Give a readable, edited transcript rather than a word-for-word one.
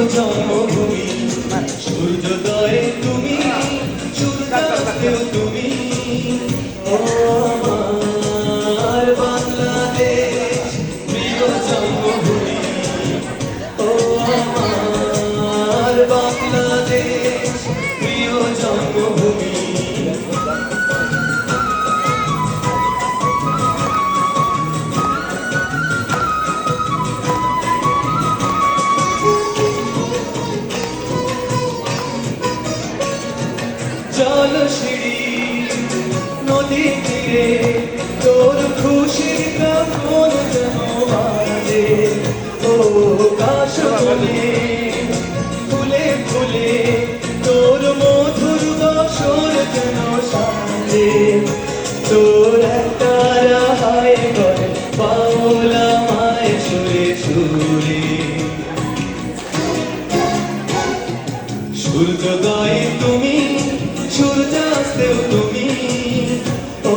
জন্মভূমি সূর্যোদয়ে তুমি সূর্যাস্তেও তুমি ও আমার বাংলাদেশ প্রিয় জন্মভূমি ও আমার বাংলাদেশ প্রিয় জন্মভূমি জলশিরি নদী তীরে তোর খুশির কাপন যেন বাজে ও কাশবনে ফুলে ফুলে তোর মধুর বাসর যেন সাজে তোর একটা রাহাই করে বাউলা মায় সুরে সুরে সূর্যোদয়ে তুমি সূর্যাস্তেও তুমি ও